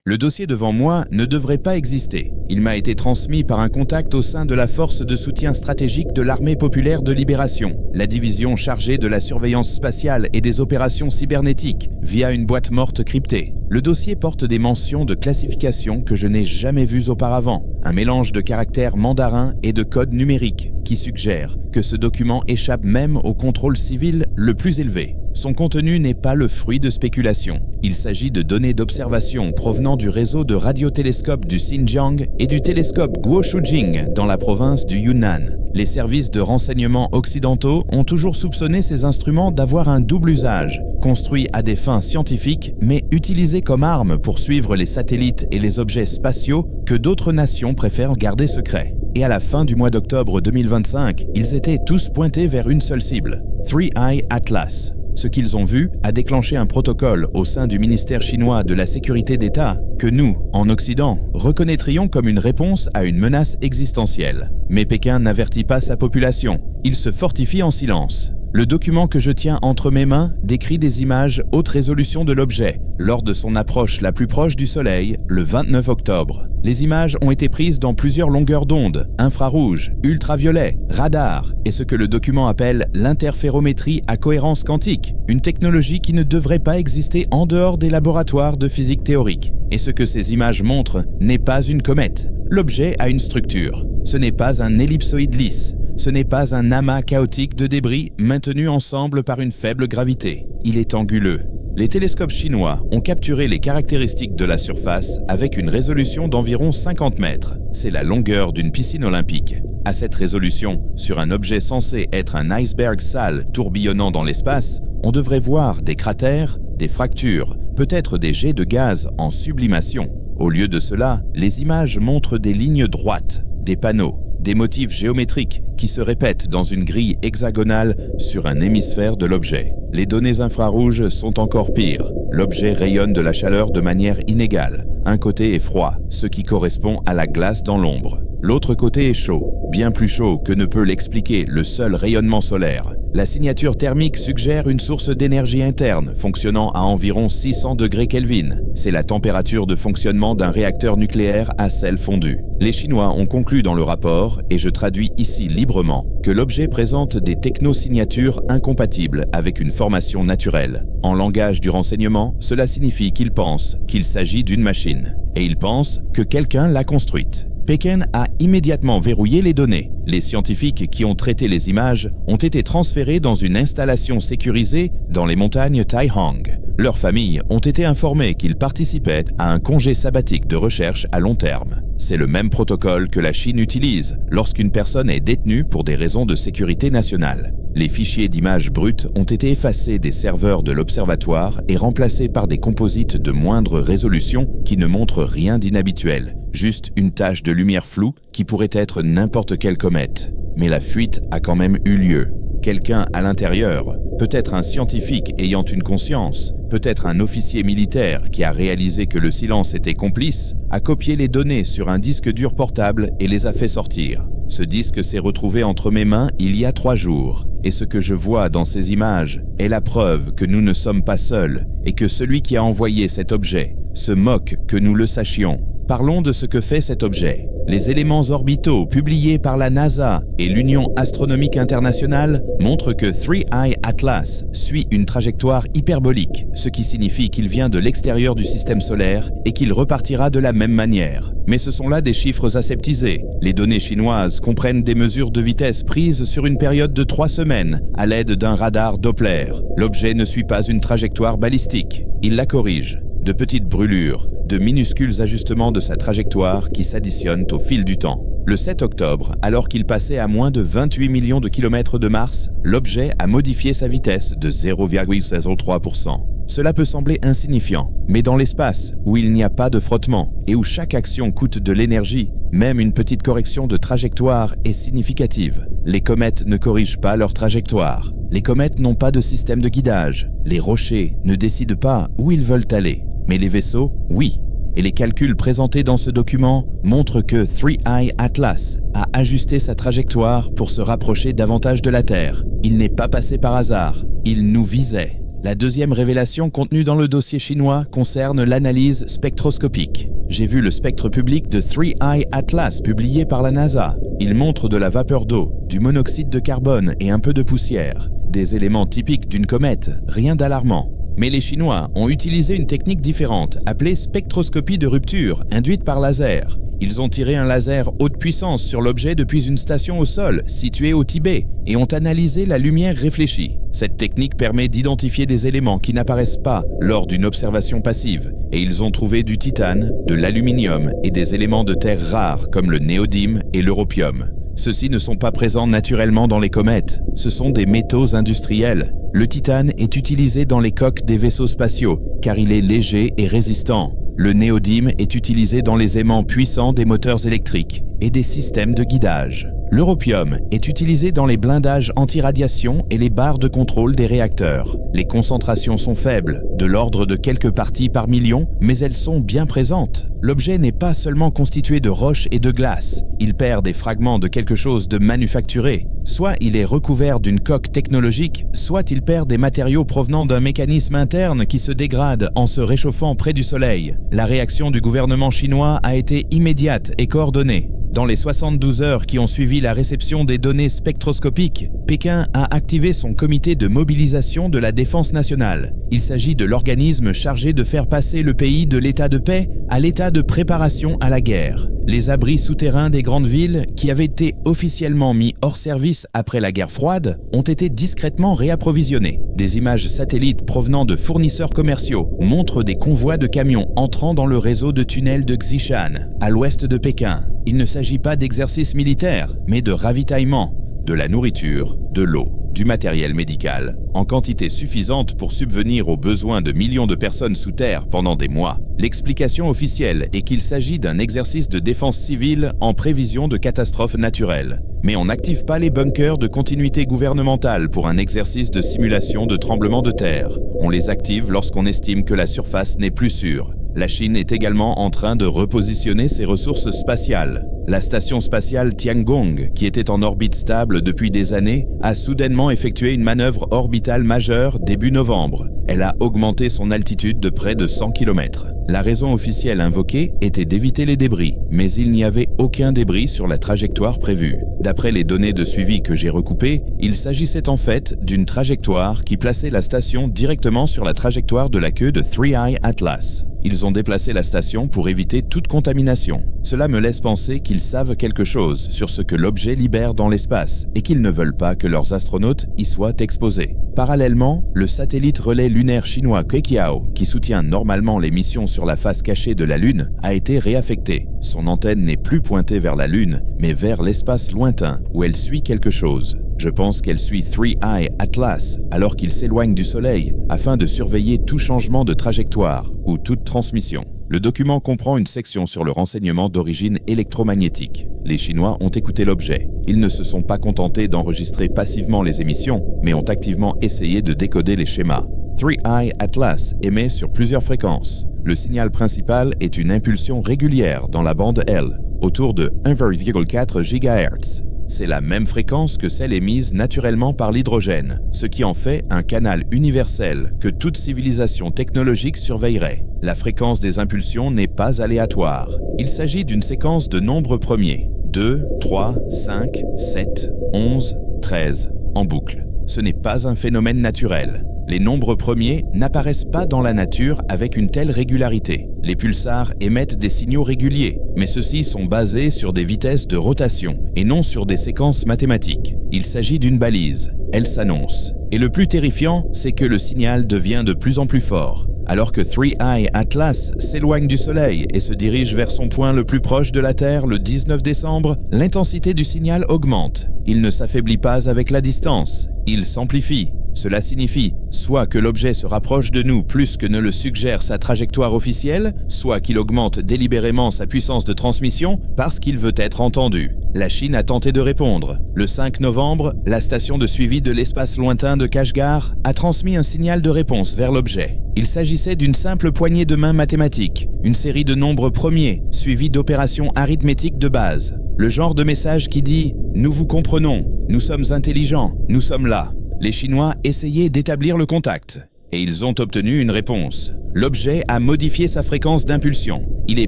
Le dossier devant moi ne devrait pas exister. Il m'a été transmis par un contact au sein de la force de soutien stratégique de l'Armée populaire de libération, la division chargée de la surveillance spatiale et des opérations cybernétiques, via une boîte morte cryptée. Le dossier porte des mentions de classification que je n'ai jamais vues auparavant, un mélange de caractères mandarins et de codes numériques qui suggère que ce document échappe même au contrôle civil le plus élevé. Son contenu n'est pas le fruit de spéculations. Il s'agit de données d'observation provenant du réseau de radiotélescopes du Xinjiang et du télescope Guoshujing dans la province du Yunnan. Les services de renseignement occidentaux ont toujours soupçonné ces instruments d'avoir un double usage, construits à des fins scientifiques mais utilisés comme armes pour suivre les satellites et les objets spatiaux que d'autres nations préfèrent garder secrets. Et à la fin du mois d'octobre 2025, ils étaient tous pointés vers une seule cible, Three Eye Atlas. Ce qu'ils ont vu a déclenché un protocole au sein du ministère chinois de la sécurité d'État que nous, en Occident, reconnaîtrions comme une réponse à une menace existentielle. Mais Pékin n'avertit pas sa population, il se fortifie en silence. Le document que je tiens entre mes mains décrit des images haute résolution de l'objet lors de son approche la plus proche du Soleil le 29 octobre. Les images ont été prises dans plusieurs longueurs d'onde, infrarouge, ultraviolet, radar et ce que le document appelle l'interférométrie à cohérence quantique, une technologie qui ne devrait pas exister en dehors des laboratoires de physique théorique. Et ce que ces images montrent n'est pas une comète. L'objet a une structure. Ce n'est pas un ellipsoïde lisse. Ce n'est pas un amas chaotique de débris maintenus ensemble par une faible gravité. Il est anguleux. Les télescopes chinois ont capturé les caractéristiques de la surface avec une résolution d'environ 50 mètres. C'est la longueur d'une piscine olympique. À cette résolution, sur un objet censé être un iceberg sale tourbillonnant dans l'espace, on devrait voir des cratères, des fractures, peut-être des jets de gaz en sublimation. Au lieu de cela, les images montrent des lignes droites, des panneaux, des motifs géométriques qui se répètent dans une grille hexagonale sur un hémisphère de l'objet. Les données infrarouges sont encore pires. L'objet rayonne de la chaleur de manière inégale. Un côté est froid, ce qui correspond à la glace dans l'ombre. L'autre côté est chaud, bien plus chaud que ne peut l'expliquer le seul rayonnement solaire. La signature thermique suggère une source d'énergie interne fonctionnant à environ 600 degrés Kelvin. C'est la température de fonctionnement d'un réacteur nucléaire à sel fondu. Les Chinois ont conclu dans le rapport, et je traduis ici librement, que l'objet présente des technosignatures incompatibles avec une formation naturelle. En langage du renseignement, cela signifie qu'ils pensent qu'il s'agit d'une machine. Et ils pensent que quelqu'un l'a construite. Pékin a immédiatement verrouillé les données. Les scientifiques qui ont traité les images ont été transférés dans une installation sécurisée dans les montagnes Taihang. Leurs familles ont été informées qu'ils participaient à un congé sabbatique de recherche à long terme. C'est le même protocole que la Chine utilise lorsqu'une personne est détenue pour des raisons de sécurité nationale. Les fichiers d'images brutes ont été effacés des serveurs de l'observatoire et remplacés par des composites de moindre résolution qui ne montrent rien d'inhabituel, juste une tache de lumière floue qui pourrait être n'importe quelle comète. Mais la fuite a quand même eu lieu. Quelqu'un à l'intérieur, peut-être un scientifique ayant une conscience, peut-être un officier militaire qui a réalisé que le silence était complice, a copié les données sur un disque dur portable et les a fait sortir. Ce disque s'est retrouvé entre mes mains il y a 3 jours. Et ce que je vois dans ces images est la preuve que nous ne sommes pas seuls et que celui qui a envoyé cet objet se moque que nous le sachions. Parlons de ce que fait cet objet. Les éléments orbitaux publiés par la NASA et l'Union astronomique internationale montrent que Three Eye Atlas suit une trajectoire hyperbolique, ce qui signifie qu'il vient de l'extérieur du système solaire et qu'il repartira de la même manière. Mais ce sont là des chiffres aseptisés. Les données chinoises comprennent des mesures de vitesse prises sur une période de 3 semaines à l'aide d'un radar Doppler. L'objet ne suit pas une trajectoire balistique. Il la corrige. De petites brûlures, de minuscules ajustements de sa trajectoire qui s'additionnent au fil du temps. Le 7 octobre, alors qu'il passait à moins de 28 millions de kilomètres de Mars, l'objet a modifié sa vitesse de 0,03%. Cela peut sembler insignifiant, mais dans l'espace, où il n'y a pas de frottement et où chaque action coûte de l'énergie, même une petite correction de trajectoire est significative. Les comètes ne corrigent pas leur trajectoire. Les comètes n'ont pas de système de guidage. Les rochers ne décident pas où ils veulent aller. Mais les vaisseaux, oui. Et les calculs présentés dans ce document montrent que Three Eye Atlas a ajusté sa trajectoire pour se rapprocher davantage de la Terre. Il n'est pas passé par hasard. Il nous visait. La deuxième révélation contenue dans le dossier chinois concerne l'analyse spectroscopique. J'ai vu le spectre public de 3I Atlas publié par la NASA. Il montre de la vapeur d'eau, du monoxyde de carbone et un peu de poussière. Des éléments typiques d'une comète, rien d'alarmant. Mais les Chinois ont utilisé une technique différente, appelée spectroscopie de rupture, induite par laser. Ils ont tiré un laser haute puissance sur l'objet depuis une station au sol, située au Tibet, et ont analysé la lumière réfléchie. Cette technique permet d'identifier des éléments qui n'apparaissent pas lors d'une observation passive, et ils ont trouvé du titane, de l'aluminium et des éléments de terre rares comme le néodyme et l'europium. Ceux-ci ne sont pas présents naturellement dans les comètes, ce sont des métaux industriels. Le titane est utilisé dans les coques des vaisseaux spatiaux, car il est léger et résistant. Le néodyme est utilisé dans les aimants puissants des moteurs électriques et des systèmes de guidage. L'europium est utilisé dans les blindages anti-radiation et les barres de contrôle des réacteurs. Les concentrations sont faibles, de l'ordre de quelques parties par million, mais elles sont bien présentes. L'objet n'est pas seulement constitué de roches et de glace. Il perd des fragments de quelque chose de manufacturé. Soit il est recouvert d'une coque technologique, soit il perd des matériaux provenant d'un mécanisme interne qui se dégrade en se réchauffant près du Soleil. La réaction du gouvernement chinois a été immédiate et coordonnée. Dans les 72 heures qui ont suivi la réception des données spectroscopiques, Pékin a activé son comité de mobilisation de la défense nationale. Il s'agit de l'organisme chargé de faire passer le pays de l'état de paix à l'état de préparation à la guerre. Les abris souterrains des grandes villes, qui avaient été officiellement mis hors service après la guerre froide, ont été discrètement réapprovisionnés. Des images satellites provenant de fournisseurs commerciaux montrent des convois de camions entrant dans le réseau de tunnels de Xishan, à l'ouest de Pékin. Il ne s'agit pas d'exercice militaire, mais de ravitaillement, de la nourriture, de l'eau, du matériel médical, en quantité suffisante pour subvenir aux besoins de millions de personnes sous terre pendant des mois. L'explication officielle est qu'il s'agit d'un exercice de défense civile en prévision de catastrophes naturelles. Mais on n'active pas les bunkers de continuité gouvernementale pour un exercice de simulation de tremblement de terre. On les active lorsqu'on estime que la surface n'est plus sûre. La Chine est également en train de repositionner ses ressources spatiales. La station spatiale Tiangong, qui était en orbite stable depuis des années, a soudainement effectué une manœuvre orbitale majeure début novembre. Elle a augmenté son altitude de près de 100 km. La raison officielle invoquée était d'éviter les débris, mais il n'y avait aucun débris sur la trajectoire prévue. D'après les données de suivi que j'ai recoupées, il s'agissait en fait d'une trajectoire qui plaçait la station directement sur la trajectoire de la queue de 3I Atlas. Ils ont déplacé la station pour éviter toute contamination. Cela me laisse penser qu'ils savent quelque chose sur ce que l'objet libère dans l'espace et qu'ils ne veulent pas que leurs astronautes y soient exposés. Parallèlement, le satellite relais lunaire chinois Kuekiao, qui soutient normalement les missions sur la face cachée de la Lune, a été réaffecté. Son antenne n'est plus pointée vers la Lune, mais vers l'espace lointain, où elle suit quelque chose. Je pense qu'elle suit 3I Atlas alors qu'il s'éloigne du Soleil, afin de surveiller tout changement de trajectoire ou toute transmission. Le document comprend une section sur le renseignement d'origine électromagnétique. Les Chinois ont écouté l'objet. Ils ne se sont pas contentés d'enregistrer passivement les émissions, mais ont activement essayé de décoder les schémas. 3I Atlas émet sur plusieurs fréquences. Le signal principal est une impulsion régulière dans la bande L, autour de 1,4 GHz. C'est la même fréquence que celle émise naturellement par l'hydrogène, ce qui en fait un canal universel que toute civilisation technologique surveillerait. La fréquence des impulsions n'est pas aléatoire. Il s'agit d'une séquence de nombres premiers, 2, 3, 5, 7, 11, 13, en boucle. Ce n'est pas un phénomène naturel. Les nombres premiers n'apparaissent pas dans la nature avec une telle régularité. Les pulsars émettent des signaux réguliers, mais ceux-ci sont basés sur des vitesses de rotation et non sur des séquences mathématiques. Il s'agit d'une balise. Elle s'annonce. Et le plus terrifiant, c'est que le signal devient de plus en plus fort. Alors que 3I Atlas s'éloigne du Soleil et se dirige vers son point le plus proche de la Terre le 19 décembre, l'intensité du signal augmente. Il ne s'affaiblit pas avec la distance, il s'amplifie. Cela signifie soit que l'objet se rapproche de nous plus que ne le suggère sa trajectoire officielle, soit qu'il augmente délibérément sa puissance de transmission parce qu'il veut être entendu. La Chine a tenté de répondre. Le 5 novembre, la station de suivi de l'espace lointain de Kashgar a transmis un signal de réponse vers l'objet. Il s'agissait d'une simple poignée de main mathématique, une série de nombres premiers, suivie d'opérations arithmétiques de base. Le genre de message qui dit « Nous vous comprenons, nous sommes intelligents, nous sommes là ». Les Chinois essayaient d'établir le contact. et ils ont obtenu une réponse. L'objet a modifié sa fréquence d'impulsion. Il est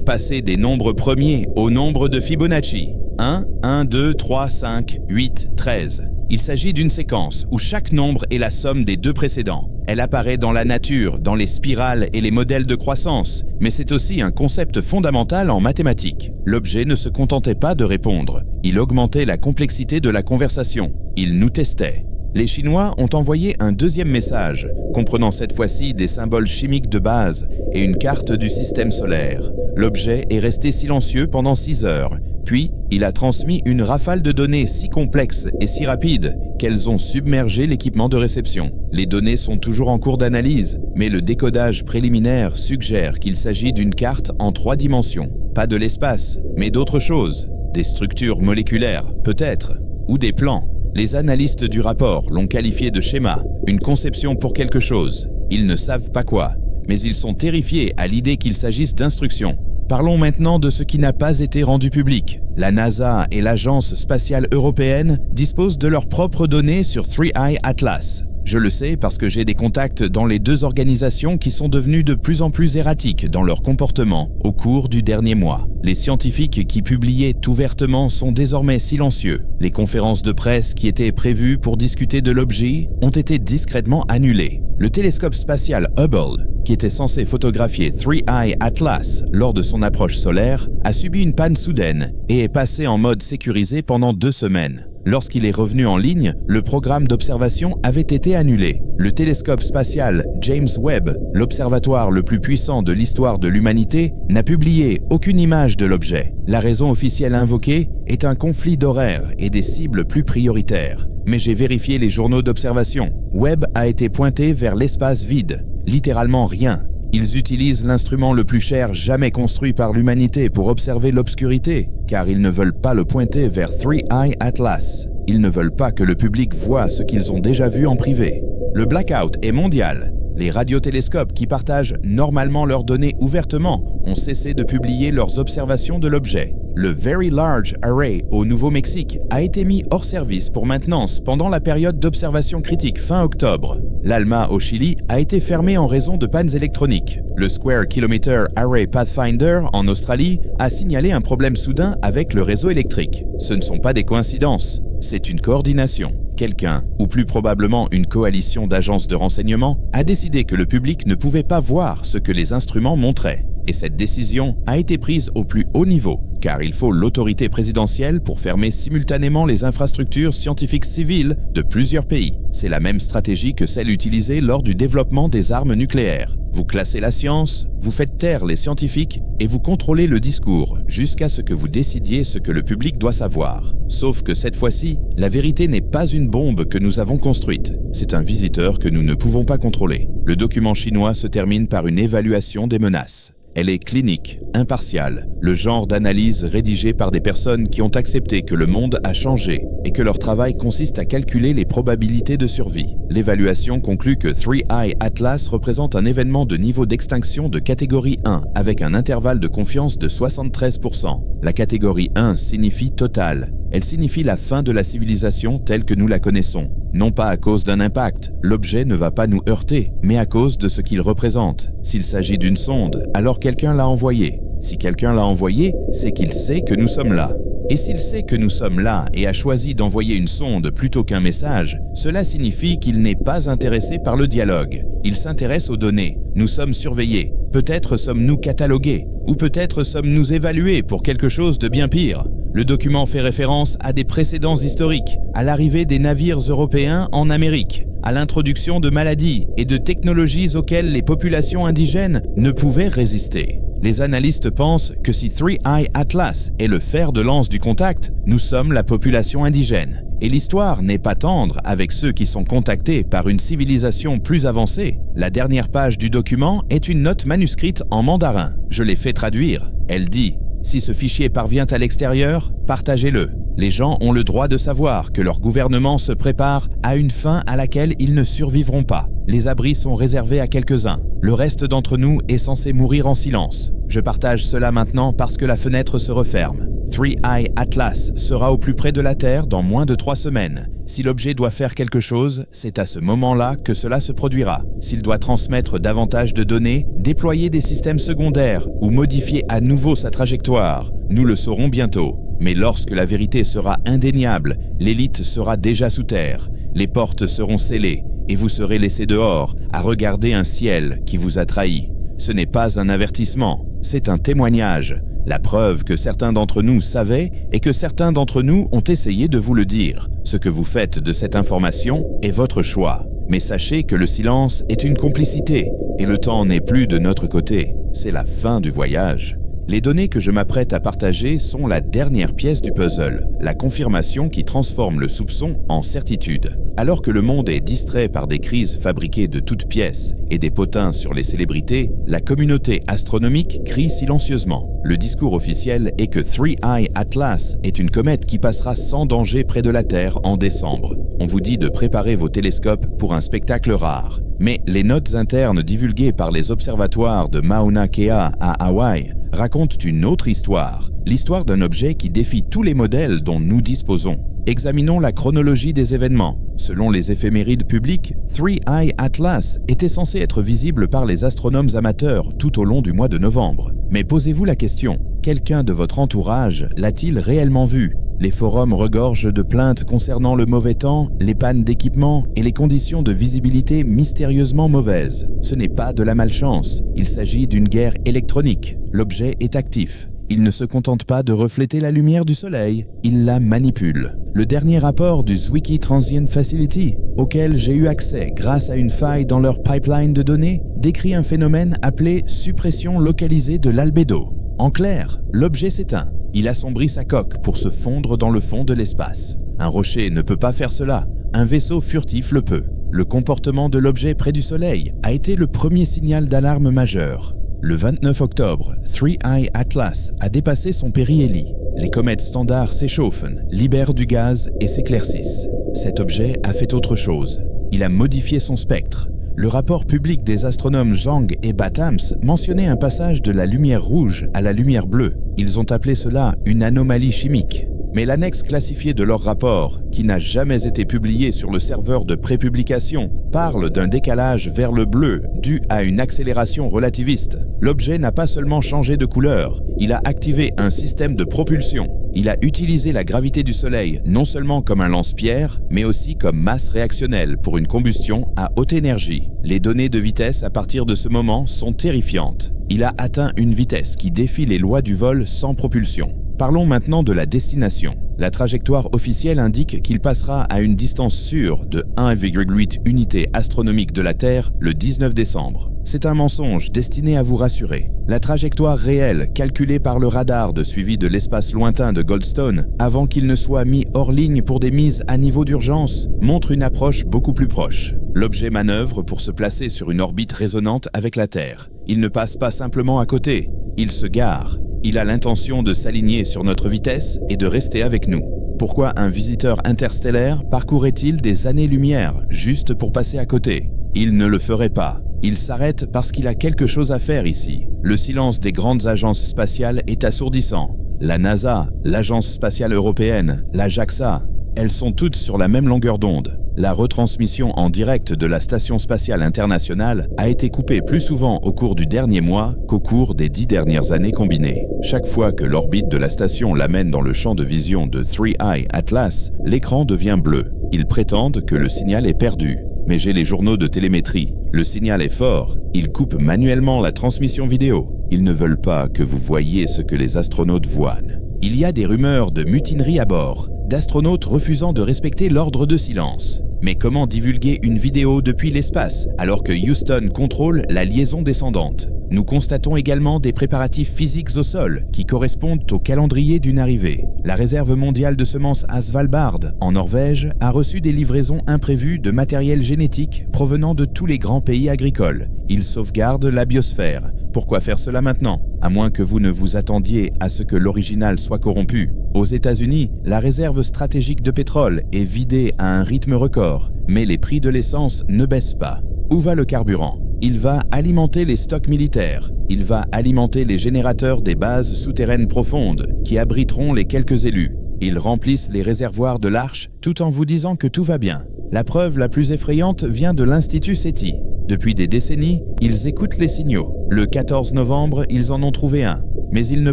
passé des nombres premiers au nombre de Fibonacci. 1, 1, 2, 3, 5, 8, 13. Il s'agit d'une séquence où chaque nombre est la somme des deux précédents. Elle apparaît dans la nature, dans les spirales et les modèles de croissance, mais c'est aussi un concept fondamental en mathématiques. L'objet ne se contentait pas de répondre, il augmentait la complexité de la conversation, il nous testait. Les Chinois ont envoyé un deuxième message, comprenant cette fois-ci des symboles chimiques de base et une carte du système solaire. L'objet est resté silencieux pendant 6 heures, puis il a transmis une rafale de données si complexes et si rapides qu'elles ont submergé l'équipement de réception. Les données sont toujours en cours d'analyse, mais le décodage préliminaire suggère qu'il s'agit d'une carte en 3 dimensions. Pas de l'espace, mais d'autre chose. Des structures moléculaires, peut-être, ou des plans. Les analystes du rapport l'ont qualifié de schéma, une conception pour quelque chose. Ils ne savent pas quoi, mais ils sont terrifiés à l'idée qu'il s'agisse d'instructions. Parlons maintenant de ce qui n'a pas été rendu public. La NASA et l'Agence spatiale européenne disposent de leurs propres données sur 3i Atlas. Je le sais parce que j'ai des contacts dans les deux organisations qui sont devenues de plus en plus erratiques dans leur comportement au cours du dernier mois. Les scientifiques qui publiaient ouvertement sont désormais silencieux. Les conférences de presse qui étaient prévues pour discuter de l'objet ont été discrètement annulées. Le télescope spatial Hubble, qui était censé photographier 3i Atlas lors de son approche solaire, a subi une panne soudaine et est passé en mode sécurisé pendant 2 semaines. Lorsqu'il est revenu en ligne, le programme d'observation avait été annulé. Le télescope spatial James Webb, l'observatoire le plus puissant de l'histoire de l'humanité, n'a publié aucune image de l'objet. La raison officielle invoquée est un conflit d'horaires et des cibles plus prioritaires. Mais j'ai vérifié les journaux d'observation. Webb a été pointé vers l'espace vide, littéralement rien. Ils utilisent l'instrument le plus cher jamais construit par l'humanité pour observer l'obscurité, car ils ne veulent pas le pointer vers 3i Atlas. Ils ne veulent pas que le public voie ce qu'ils ont déjà vu en privé. Le blackout est mondial. Les radiotélescopes qui partagent normalement leurs données ouvertement ont cessé de publier leurs observations de l'objet. Le Very Large Array au Nouveau-Mexique a été mis hors service pour maintenance pendant la période d'observation critique fin octobre. L'ALMA au Chili a été fermé en raison de pannes électroniques. Le Square Kilometer Array Pathfinder en Australie a signalé un problème soudain avec le réseau électrique. Ce ne sont pas des coïncidences, c'est une coordination. Quelqu'un, ou plus probablement une coalition d'agences de renseignement, a décidé que le public ne pouvait pas voir ce que les instruments montraient. Et cette décision a été prise au plus haut niveau, car il faut l'autorité présidentielle pour fermer simultanément les infrastructures scientifiques civiles de plusieurs pays. C'est la même stratégie que celle utilisée lors du développement des armes nucléaires. Vous classez la science, vous faites taire les scientifiques et vous contrôlez le discours jusqu'à ce que vous décidiez ce que le public doit savoir. Sauf que cette fois-ci, la vérité n'est pas une bombe que nous avons construite. C'est un visiteur que nous ne pouvons pas contrôler. Le document chinois se termine par une évaluation des menaces. Elle est clinique, impartiale, le genre d'analyse rédigée par des personnes qui ont accepté que le monde a changé et que leur travail consiste à calculer les probabilités de survie. L'évaluation conclut que 3i Atlas représente un événement de niveau d'extinction de catégorie 1 avec un intervalle de confiance de 73%. La catégorie 1 signifie total. Elle signifie la fin de la civilisation telle que nous la connaissons. Non pas à cause d'un impact, l'objet ne va pas nous heurter, mais à cause de ce qu'il représente. S'il s'agit d'une sonde, alors quelqu'un l'a envoyée. Si quelqu'un l'a envoyée, c'est qu'il sait que nous sommes là. Et s'il sait que nous sommes là et a choisi d'envoyer une sonde plutôt qu'un message, cela signifie qu'il n'est pas intéressé par le dialogue. Il s'intéresse aux données. Nous sommes surveillés. Peut-être sommes-nous catalogués. Ou peut-être sommes-nous évalués pour quelque chose de bien pire. Le document fait référence à des précédents historiques, à l'arrivée des navires européens en Amérique, à l'introduction de maladies et de technologies auxquelles les populations indigènes ne pouvaient résister. Les analystes pensent que si 3i Atlas est le fer de lance du contact, nous sommes la population indigène. Et l'histoire n'est pas tendre avec ceux qui sont contactés par une civilisation plus avancée. La dernière page du document est une note manuscrite en mandarin. Je l'ai fait traduire. Elle dit « Si ce fichier parvient à l'extérieur, partagez-le. Les gens ont le droit de savoir que leur gouvernement se prépare à une fin à laquelle ils ne survivront pas. Les abris sont réservés à quelques-uns. Le reste d'entre nous est censé mourir en silence. Je partage cela maintenant parce que la fenêtre se referme. 3i Atlas sera au plus près de la Terre dans moins de 3 semaines. Si l'objet doit faire quelque chose, c'est à ce moment-là que cela se produira. S'il doit transmettre davantage de données, déployer des systèmes secondaires ou modifier à nouveau sa trajectoire, nous le saurons bientôt. Mais lorsque la vérité sera indéniable, l'élite sera déjà sous terre, les portes seront scellées et vous serez laissé dehors à regarder un ciel qui vous a trahi. Ce n'est pas un avertissement, c'est un témoignage. La preuve que certains d'entre nous savaient et que certains d'entre nous ont essayé de vous le dire. Ce que vous faites de cette information est votre choix. Mais sachez que le silence est une complicité et le temps n'est plus de notre côté. C'est la fin du voyage. Les données que je m'apprête à partager sont la dernière pièce du puzzle, la confirmation qui transforme le soupçon en certitude. Alors que le monde est distrait par des crises fabriquées de toutes pièces et des potins sur les célébrités, la communauté astronomique crie silencieusement. Le discours officiel est que 3I Atlas est une comète qui passera sans danger près de la Terre en décembre. On vous dit de préparer vos télescopes pour un spectacle rare. Mais les notes internes divulguées par les observatoires de Mauna Kea à Hawaï racontent une autre histoire, l'histoire d'un objet qui défie tous les modèles dont nous disposons. Examinons la chronologie des événements. Selon les éphémérides publiques, 3I Atlas était censé être visible par les astronomes amateurs tout au long du mois de novembre. Mais posez-vous la question, quelqu'un de votre entourage l'a-t-il réellement vu ? Les forums regorgent de plaintes concernant le mauvais temps, les pannes d'équipement et les conditions de visibilité mystérieusement mauvaises. Ce n'est pas de la malchance, il s'agit d'une guerre électronique. L'objet est actif. Il ne se contente pas de refléter la lumière du soleil, il la manipule. Le dernier rapport du Zwicky Transient Facility, auquel j'ai eu accès grâce à une faille dans leur pipeline de données, décrit un phénomène appelé suppression localisée de l'albédo. En clair, l'objet s'éteint. Il assombrit sa coque pour se fondre dans le fond de l'espace. Un rocher ne peut pas faire cela, un vaisseau furtif le peut. Le comportement de l'objet près du Soleil a été le premier signal d'alarme majeur. Le 29 octobre, 3I Atlas a dépassé son périhélie. Les comètes standards s'échauffent, libèrent du gaz et s'éclaircissent. Cet objet a fait autre chose. Il a modifié son spectre. Le rapport public des astronomes Zhang et Battams mentionnait un passage de la lumière rouge à la lumière bleue. Ils ont appelé cela une anomalie chimique. Mais l'annexe classifiée de leur rapport, qui n'a jamais été publiée sur le serveur de prépublication, parle d'un décalage vers le bleu dû à une accélération relativiste. L'objet n'a pas seulement changé de couleur, il a activé un système de propulsion. Il a utilisé la gravité du Soleil non seulement comme un lance-pierre, mais aussi comme masse réactionnelle pour une combustion à haute énergie. Les données de vitesse à partir de ce moment sont terrifiantes. Il a atteint une vitesse qui défie les lois du vol sans propulsion. Parlons maintenant de la destination. La trajectoire officielle indique qu'il passera à une distance sûre de 1,8 unités astronomiques de la Terre le 19 décembre. C'est un mensonge destiné à vous rassurer. La trajectoire réelle, calculée par le radar de suivi de l'espace lointain de Goldstone, avant qu'il ne soit mis hors ligne pour des mises à niveau d'urgence, montre une approche beaucoup plus proche. L'objet manœuvre pour se placer sur une orbite résonante avec la Terre. Il ne passe pas simplement à côté, il se gare. Il a l'intention de s'aligner sur notre vitesse et de rester avec nous. Pourquoi un visiteur interstellaire parcourrait-il des années-lumière juste pour passer à côté ? Il ne le ferait pas. Il s'arrête parce qu'il a quelque chose à faire ici. Le silence des grandes agences spatiales est assourdissant. La NASA, l'Agence spatiale européenne, la JAXA, elles sont toutes sur la même longueur d'onde. La retransmission en direct de la Station spatiale internationale a été coupée plus souvent au cours du dernier mois qu'au cours des 10 dernières années combinées. Chaque fois que l'orbite de la station l'amène dans le champ de vision de 3I Atlas, l'écran devient bleu. Ils prétendent que le signal est perdu. Mais j'ai les journaux de télémétrie. Le signal est fort. Ils coupent manuellement la transmission vidéo. Ils ne veulent pas que vous voyiez ce que les astronautes voient. Il y a des rumeurs de mutinerie à bord, d'astronautes refusant de respecter l'ordre de silence. Mais comment divulguer une vidéo depuis l'espace alors que Houston contrôle la liaison descendante ? Nous constatons également des préparatifs physiques au sol qui correspondent au calendrier d'une arrivée. La réserve mondiale de semences à Svalbard, en Norvège, a reçu des livraisons imprévues de matériel génétique provenant de tous les grands pays agricoles. Ils sauvegardent la biosphère. Pourquoi faire cela maintenant ? À moins que vous ne vous attendiez à ce que l'original soit corrompu. Aux États-Unis, la réserve stratégique de pétrole est vidée à un rythme record, mais les prix de l'essence ne baissent pas. Où va le carburant ? Il va alimenter les stocks militaires. Il va alimenter les générateurs des bases souterraines profondes qui abriteront les quelques élus. Ils remplissent les réservoirs de l'arche tout en vous disant que tout va bien. La preuve la plus effrayante vient de l'Institut SETI. Depuis des décennies, ils écoutent les signaux. Le 14 novembre, ils en ont trouvé un. Mais il ne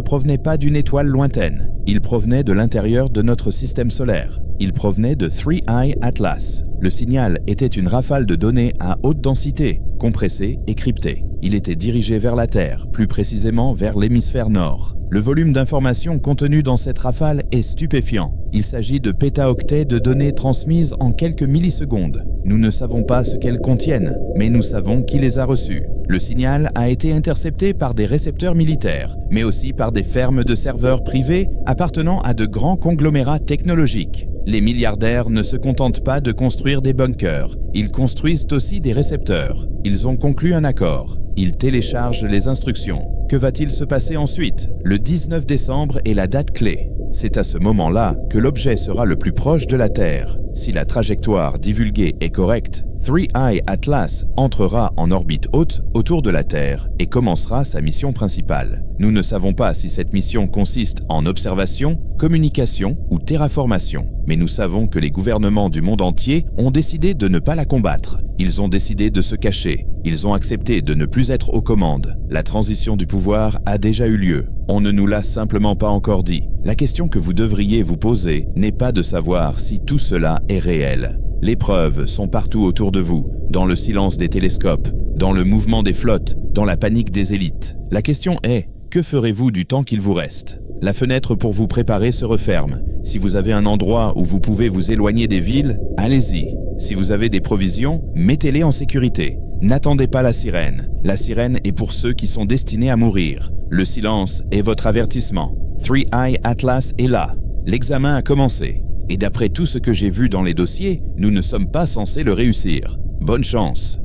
provenait pas d'une étoile lointaine. Il provenait de l'intérieur de notre système solaire. Il provenait de 3I Atlas. Le signal était une rafale de données à haute densité, compressée et cryptée. Il était dirigé vers la Terre, plus précisément vers l'hémisphère nord. Le volume d'informations contenu dans cette rafale est stupéfiant. Il s'agit de pétaoctets de données transmises en quelques millisecondes. Nous ne savons pas ce qu'elles contiennent, mais nous savons qui les a reçues. Le signal a été intercepté par des récepteurs militaires, mais aussi par des fermes de serveurs privés appartenant à de grands conglomérats technologiques. Les milliardaires ne se contentent pas de construire des bunkers, ils construisent aussi des récepteurs. Ils ont conclu un accord. Ils téléchargent les instructions. Que va-t-il se passer ensuite? Le 19 décembre est la date clé. C'est à ce moment-là que l'objet sera le plus proche de la Terre. Si la trajectoire divulguée est correcte, 3I Atlas entrera en orbite haute autour de la Terre et commencera sa mission principale. Nous ne savons pas si cette mission consiste en observation, communication ou terraformation, mais nous savons que les gouvernements du monde entier ont décidé de ne pas la combattre. Ils ont décidé de se cacher. Ils ont accepté de ne plus être aux commandes. La transition du pouvoir a déjà eu lieu. On ne nous l'a simplement pas encore dit. La question que vous devriez vous poser n'est pas de savoir si tout cela est réel. Les preuves sont partout autour de vous, dans le silence des télescopes, dans le mouvement des flottes, dans la panique des élites. La question est, que ferez-vous du temps qu'il vous reste? La fenêtre pour vous préparer se referme. Si vous avez un endroit où vous pouvez vous éloigner des villes, allez-y. Si vous avez des provisions, mettez-les en sécurité. N'attendez pas la sirène. La sirène est pour ceux qui sont destinés à mourir. Le silence est votre avertissement. 3I Atlas est là. L'examen a commencé. Et d'après tout ce que j'ai vu dans les dossiers, nous ne sommes pas censés le réussir. Bonne chance.